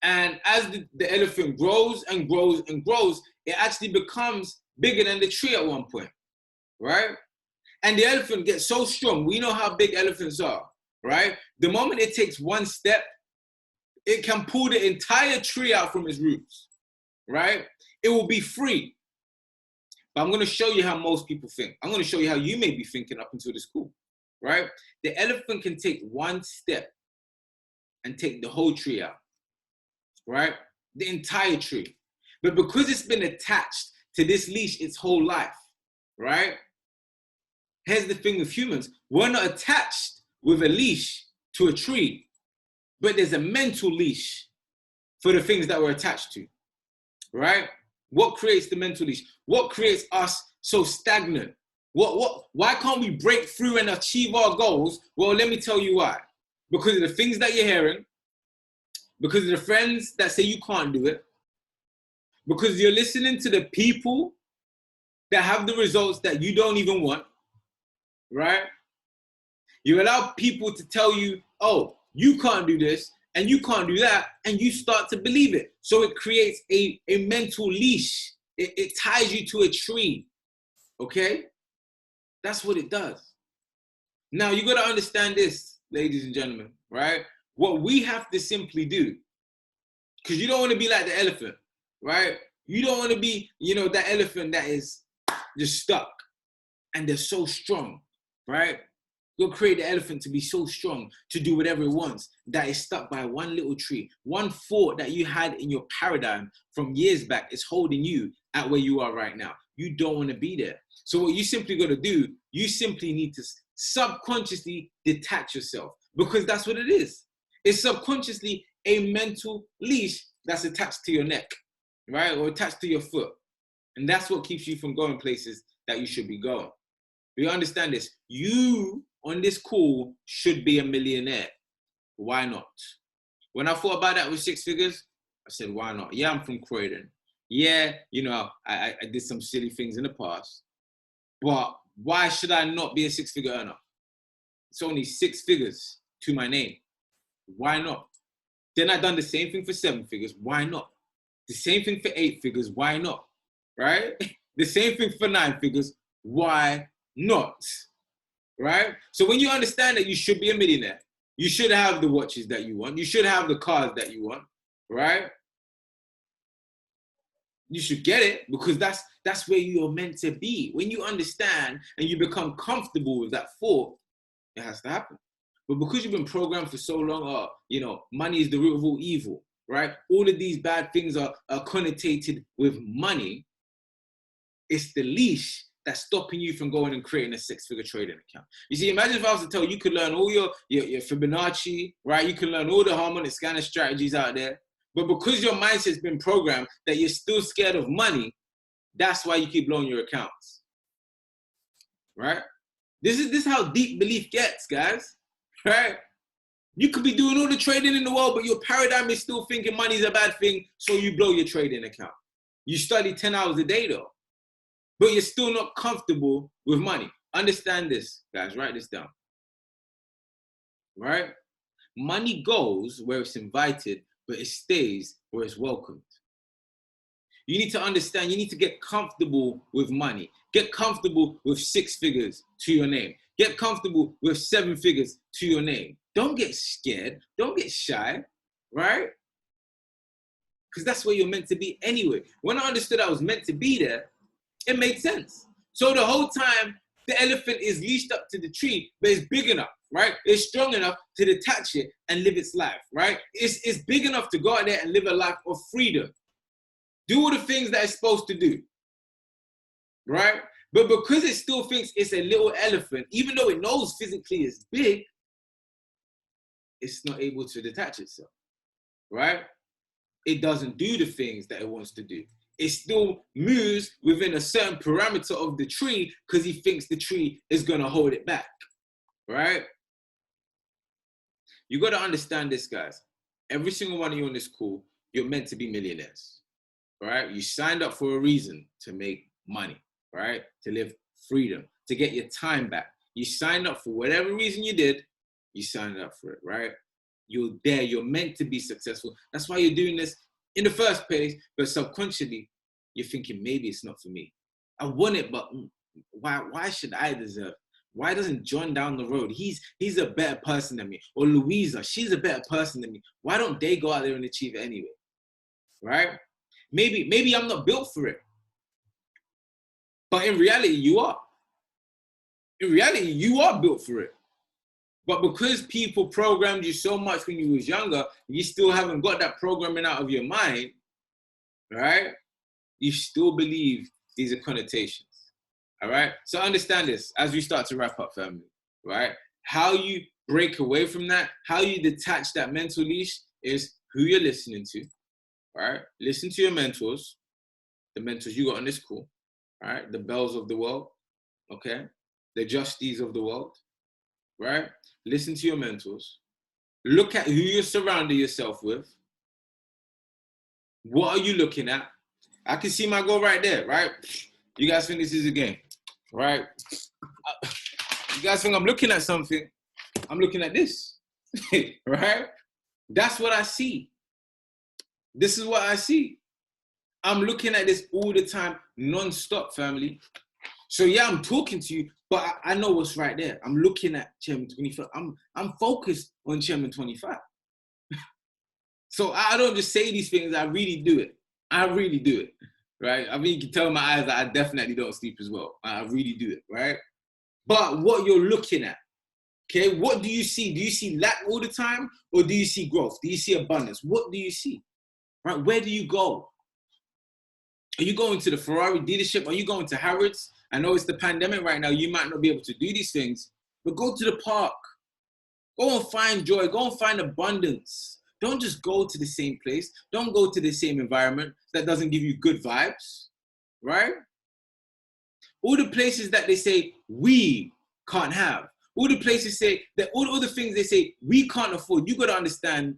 And as the elephant grows and grows and grows, it actually becomes bigger than the tree at one point, right? And the elephant gets so strong. We know how big elephants are, right? The moment it takes one step, it can pull the entire tree out from its roots, right? It will be free. But I'm going to show you how most people think. I'm going to show you how you may be thinking up until this call, right? The elephant can take one step and take the whole tree out, right? The entire tree. But because it's been attached to this leash its whole life, right? Here's the thing with humans. We're not attached with a leash to a tree, but there's a mental leash for the things that we're attached to, right? What creates the mental leash? What creates us so stagnant? Why can't we break through and achieve our goals? Well, let me tell you why. Because of the things that you're hearing, because of the friends that say you can't do it, because you're listening to the people that have the results that you don't even want, right? You allow people to tell you, oh, you can't do this and you can't do that, and you start to believe it. So it creates a mental leash. It ties you to a tree, okay? That's what it does. Now, you got to understand this, ladies and gentlemen, right? What we have to simply do, because you don't want to be like the elephant, right? You don't want to be, that elephant that is just stuck and they're so strong, right? You'll create the elephant to be so strong to do whatever it wants, that is stuck by one little tree. One thought that you had in your paradigm from years back is holding you at where you are right now. You don't want to be there. So what you simply got to do, you simply need to subconsciously detach yourself, because that's what it is. It's subconsciously a mental leash that's attached to your neck, right? Or attached to your foot. And that's what keeps you from going places that you should be going. You understand this? You on this call should be a millionaire. Why not? When I thought about that with six figures, I said, why not? Yeah, I'm from Croydon. Yeah, I did some silly things in the past. But why should I not be a six-figure earner? It's only 6 figures to my name. Why not? Then I done the same thing for 7 figures. Why not? The same thing for 8 figures. Why not? Right? The same thing for 9 figures. Why not? Right? So when you understand that you should be a millionaire, you should have the watches that you want. You should have the cars that you want. Right? You should get it, because that's where you're meant to be. When you understand and you become comfortable with that thought, it has to happen. But because you've been programmed for so long, money is the root of all evil, right? All of these bad things are connotated with money. It's the leash that's stopping you from going and creating a six-figure trading account. You see, imagine if I was to tell you, you could learn all your Fibonacci, right? You can learn all the harmonic scanner strategies out there. But because your mindset's been programmed that you're still scared of money, that's why you keep blowing your accounts, right? This is how deep belief gets, guys, right? You could be doing all the trading in the world, but your paradigm is still thinking money is a bad thing, so you blow your trading account. You study 10 hours a day, though, but you're still not comfortable with money. Understand this, guys. Write this down, right? Money goes where it's invited, but it stays where it's welcomed. You need to understand, you need to get comfortable with money. Get comfortable with 6 figures to your name. Get comfortable with 7 figures to your name. Don't get scared. Don't get shy, right? Because that's where you're meant to be anyway. When I understood I was meant to be there, it made sense. So the whole time, the elephant is leashed up to the tree, but it's big enough, right? It's strong enough to detach it and live its life, right? It's big enough to go out there and live a life of freedom. Do all the things that it's supposed to do, right? But because it still thinks it's a little elephant, even though it knows physically it's big, it's not able to detach itself, right? It doesn't do the things that it wants to do. It still moves within a certain parameter of the tree because he thinks the tree is going to hold it back, right? You got to understand this, guys. Every single one of you on this call, you're meant to be millionaires, right? You signed up for a reason to make money, right? To live freedom, to get your time back. You signed up for whatever reason you did, you signed up for it, right? You're there, you're meant to be successful. That's why you're doing this in the first place, but subconsciously, you're thinking, maybe it's not for me. I want it, but why should I deserve? Why doesn't John down the road? He's a better person than me. Or Louisa, she's a better person than me. Why don't they go out there and achieve it anyway? Right? Maybe I'm not built for it. But in reality, you are. In reality, you are built for it. But because people programmed you so much when you was younger, you still haven't got that programming out of your mind, right? You still believe these are connotations, all right? So understand this as we start to wrap up, family, right? How you break away from that, how you detach that mental leash is who you're listening to, right? Listen to your mentors, the mentors you got on this call, right? The Bells of the world, okay? The Justies of the world, right? Listen to your mentors. Look at who you're surrounding yourself with. What are you looking at? I can see my goal right there, right? You guys think this is a game, right? You guys think I'm looking at something? I'm looking at this, right? That's what I see. This is what I see. I'm looking at this all the time, non-stop, family. So yeah, I'm talking to you, but I know what's right there. I'm looking at Chairman 25. I'm focused on Chairman 25. So I don't just say these things, I really do it. I really do it, right? I mean, you can tell in my eyes that I definitely don't sleep as well. I really do it, right? But what you're looking at, okay, what do you see? Do you see lack all the time or do you see growth? Do you see abundance? What do you see, right? Where do you go? Are you going to the Ferrari dealership? Are you going to Harrods? I know it's the pandemic right now. You might not be able to do these things, but go to the park. Go and find joy. Go and find abundance. Don't just go to the same place. Don't go to the same environment that doesn't give you good vibes, right? All the places that they say we can't have. All the places say that all the things they say we can't afford. You got to understand,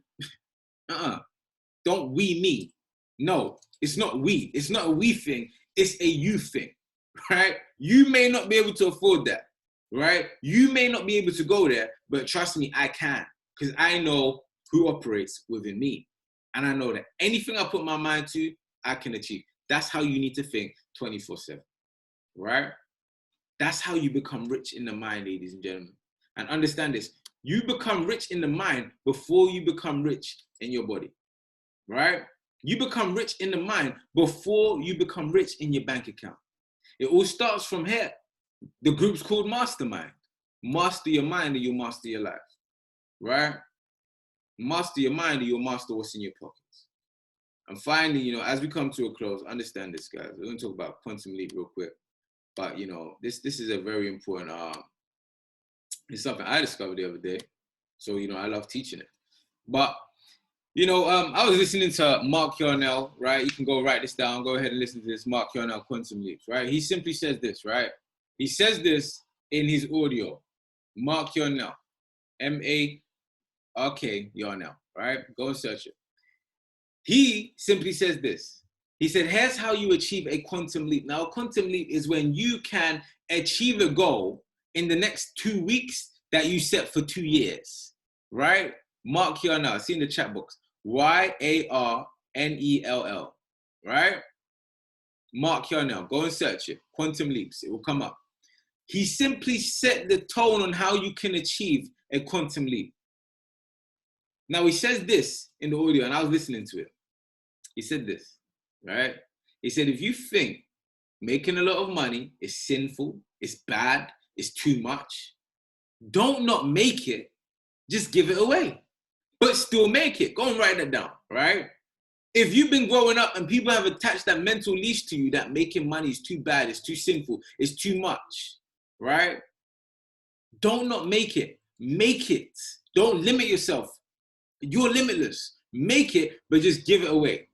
don't we me. No, it's not we. It's not a we thing. It's a you thing, right? You may not be able to afford that, right? You may not be able to go there, but trust me, I can, because I know who operates within me. And I know that anything I put my mind to, I can achieve. That's how you need to think 24/7, right? That's how you become rich in the mind, ladies and gentlemen. And understand this, you become rich in the mind before you become rich in your body, right? You become rich in the mind before you become rich in your bank account. It all starts from here. The group's called Mastermind. Master your mind and you'll master your life, right? Master your mind and you'll master what's in your pockets. And finally, as we come to a close, understand this, guys. We're going to talk about quantum leap real quick. But you know, this is a very important. It's something I discovered the other day. So you know, I love teaching it. But you know, I was listening to Mark Yarnell, right? You can go write this down. Go ahead and listen to this. Mark Yarnell, Quantum Leaps, right? He simply says this, right? He says this in his audio. Mark Yarnell, M-A-R-K Yarnell, right? Go and search it. He simply says this. He said, here's how you achieve a quantum leap. Now, a quantum leap is when you can achieve a goal in the next 2 weeks that you set for 2 years, right? Mark Yarnell, see in the chat box, Y-A-R-N-E-L-L, right? Mark Yarnell, go and search it, Quantum Leaps, it will come up. He simply set the tone on how you can achieve a quantum leap. Now he says this in the audio, and I was listening to it. He said this, right? He said, if you think making a lot of money is sinful, it's bad, it's too much, don't not make it, just give it away. But still make it. Go and write that down, right? If you've been growing up and people have attached that mental leash to you that making money is too bad, it's too sinful, it's too much, right? Don't not make it. Make it. Don't limit yourself. You're limitless. Make it, but just give it away,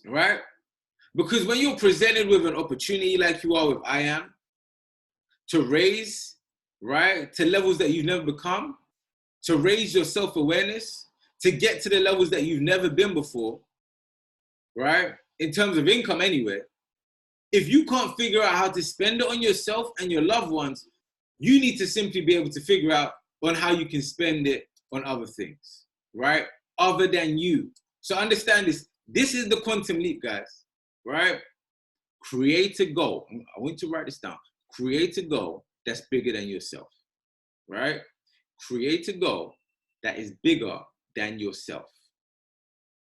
right? Because when you're presented with an opportunity like you are with I am, to raise, right, to levels that you've never become, to raise your self-awareness, to get to the levels that you've never been before, right? In terms of income anyway, if you can't figure out how to spend it on yourself and your loved ones, you need to simply be able to figure out on how you can spend it on other things, right? Other than you. So understand this. This is the quantum leap, guys, right? Create a goal. I want you to write this down. Create a goal that's bigger than yourself, right? Create a goal that is bigger than yourself.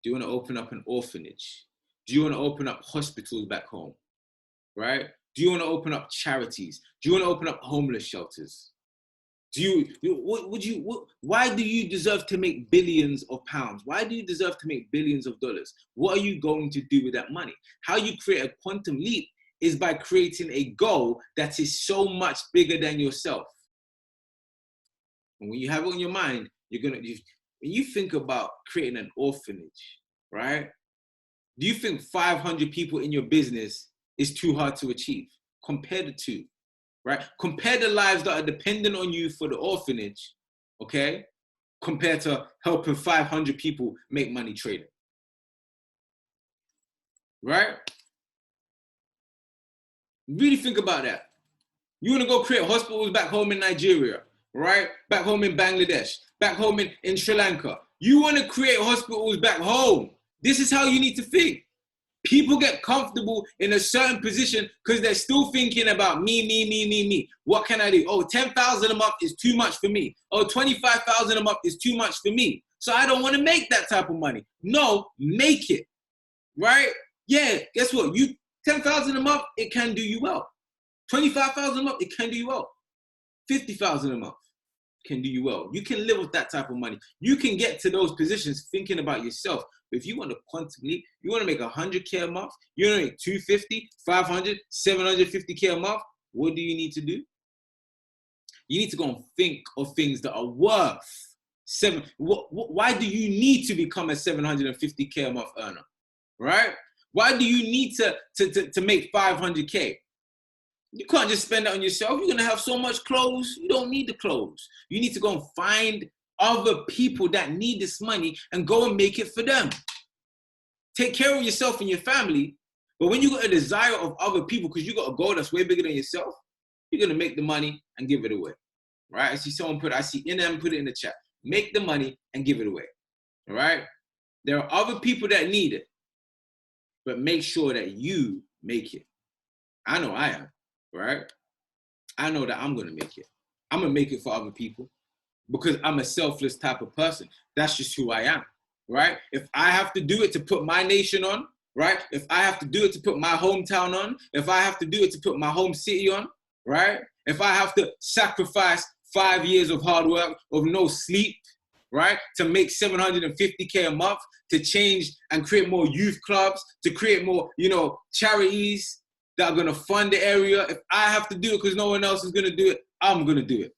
Do you want to open up an orphanage? Do you want to open up hospitals back home? Right? Do you want to open up charities? Do you want to open up homeless shelters? Why do you deserve to make billions of pounds? Why do you deserve to make billions of dollars? What are you going to do with that money? How you create a quantum leap is by creating a goal that is so much bigger than yourself. And when you have it on your mind, when you think about creating an orphanage, right? Do you think 500 people in your business is too hard to achieve? Compare the two, right? Compare the lives that are dependent on you for the orphanage, okay? Compared to helping 500 people make money trading, right? Really think about that. You want to go create hospitals back home in Nigeria, right? Back home in Bangladesh, back home in Sri Lanka. You want to create hospitals back home. This is how you need to think. People get comfortable in a certain position because they're still thinking about me. What can I do? Oh, 10,000 a month is too much for me. Oh, 25,000 a month is too much for me. So I don't want to make that type of money. No, make it, right? Yeah, guess what? 10,000 a month, it can do you well. 25,000 a month, it can do you well. 50,000 a month can do you well. You can live with that type of money. You can get to those positions thinking about yourself. But if you want to quantum leap, you want to make 100K a month, you want to make 250, 500, 750K a month, what do you need to do? You need to go and think of things that are worth why do you need to become a 750K a month earner, right? Why do you need to make 500K? You can't just spend that on yourself. You're going to have so much clothes. You don't need the clothes. You need to go and find other people that need this money and go and make it for them. Take care of yourself and your family. But when you got a desire of other people, because you got a goal that's way bigger than yourself, you're going to make the money and give it away. Right? I see NM put it in the chat. Make the money and give it away. All right? There are other people that need it. But make sure that you make it. I know I am. Right? I know that I'm going to make it. I'm going to make it for other people because I'm a selfless type of person. That's just who I am, right? If I have to do it to put my nation on, right? If I have to do it to put my hometown on, if I have to do it to put my home city on, right? If I have to sacrifice 5 years of hard work, of no sleep, right? To make 750K a month, to change and create more youth clubs, to create more, charities, that are going to fund the area. If I have to do it because no one else is going to do it, I'm going to do it.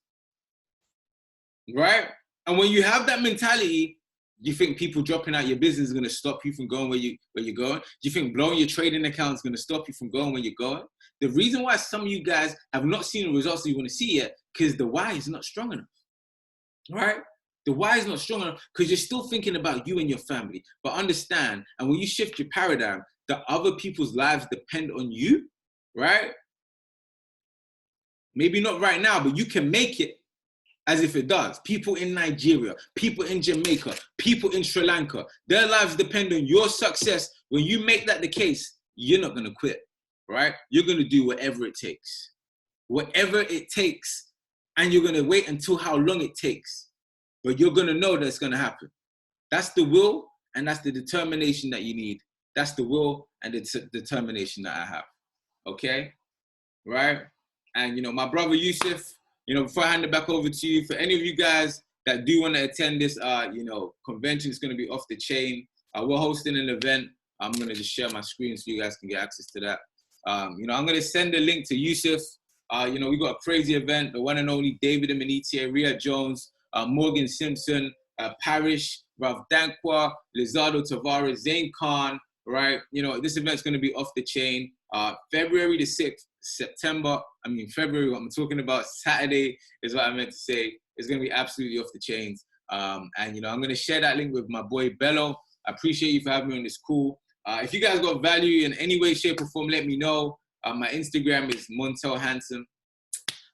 Right? And when you have that mentality, you think people dropping out your business is going to stop you from going where you're going? Do you think blowing your trading account is going to stop you from going where you're going? The reason why some of you guys have not seen the results that you want to see yet, because the why is not strong enough. Right? The why is not strong enough because you're still thinking about you and your family. But understand, and when you shift your paradigm, that other people's lives depend on you, right? Maybe not right now, but you can make it as if it does. People in Nigeria, people in Jamaica, people in Sri Lanka, their lives depend on your success. When you make that the case, you're not going to quit, right? You're going to do whatever it takes. Whatever it takes. And you're going to wait until how long it takes. But you're going to know that it's going to happen. That's the will and that's the determination that you need. That's the will and the determination that I have. Okay? Right? And, you know, my brother Yusuf, you know, before I hand it back over to you, for any of you guys that do want to attend this, you know, convention, it's going to be off the chain. We're hosting an event. I'm going to just share my screen so you guys can get access to that. You know, I'm going to send a link to Yusuf. You know, we got a crazy event. The one and only David Emenite, Rhea Jones, Morgan Simpson, Parrish, Ralph Dankwa, Lizardo Tavares, Zayn Khan, right? You know, this event's going to be off the chain. February the 6th, February, what I'm talking about, Saturday is what I meant to say. It's going to be absolutely off the chains. And, you know, I'm going to share that link with my boy Bello. I appreciate you for having me on this call. If you guys got value in any way, shape, or form, let me know. My Instagram is Montel Hanson.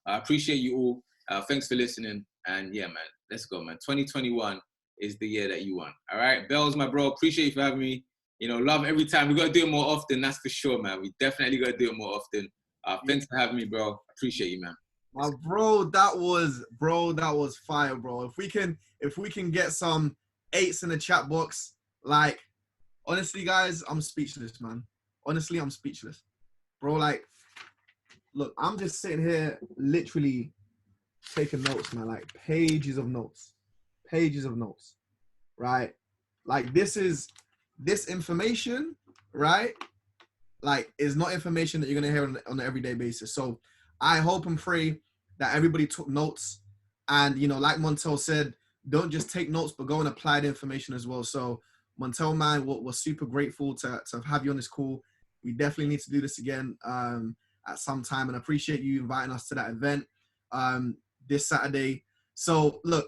I appreciate you all. Thanks for listening. And yeah, man, let's go, man. 2021 is the year that you want. All right. Bells, my bro. Appreciate you for having me. You know, love every time. We got to do it more often. That's for sure, man. We definitely got to do it more often. Thanks for having me, bro. Appreciate you, man. Bro, that was fire, bro. If we can get some 8s in the chat box, like, honestly, guys, I'm speechless, man. Honestly, I'm speechless. Bro, like, look, I'm just sitting here literally taking notes, man, like pages of notes, right? Like this information, right? Like is not information that you're going to hear on an everyday basis. So I hope and pray that everybody took notes and, you know, like Montel said, don't just take notes, but go and apply the information as well. So Montel, man, we're super grateful to have you on this call. We definitely need to do this again at some time, and I appreciate you inviting us to that event this Saturday. So look,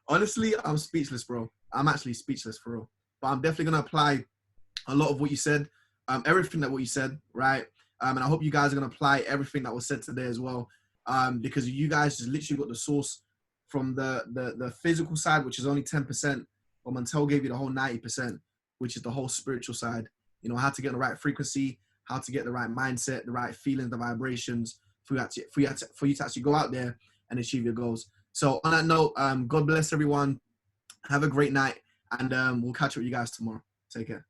honestly, I'm speechless, bro. I'm actually speechless for real. But I'm definitely gonna apply a lot of what you said, everything that what you said, right? And I hope you guys are gonna apply everything that was said today as well, because you guys just literally got the source from the physical side, which is only 10%, but Montel gave you the whole 90%, which is the whole spiritual side. You know, how to get the right frequency, how to get the right mindset, the right feelings, the vibrations for you to actually go out there and achieve your goals. So on that note, God bless everyone. Have a great night, and we'll catch up with you guys tomorrow. Take care.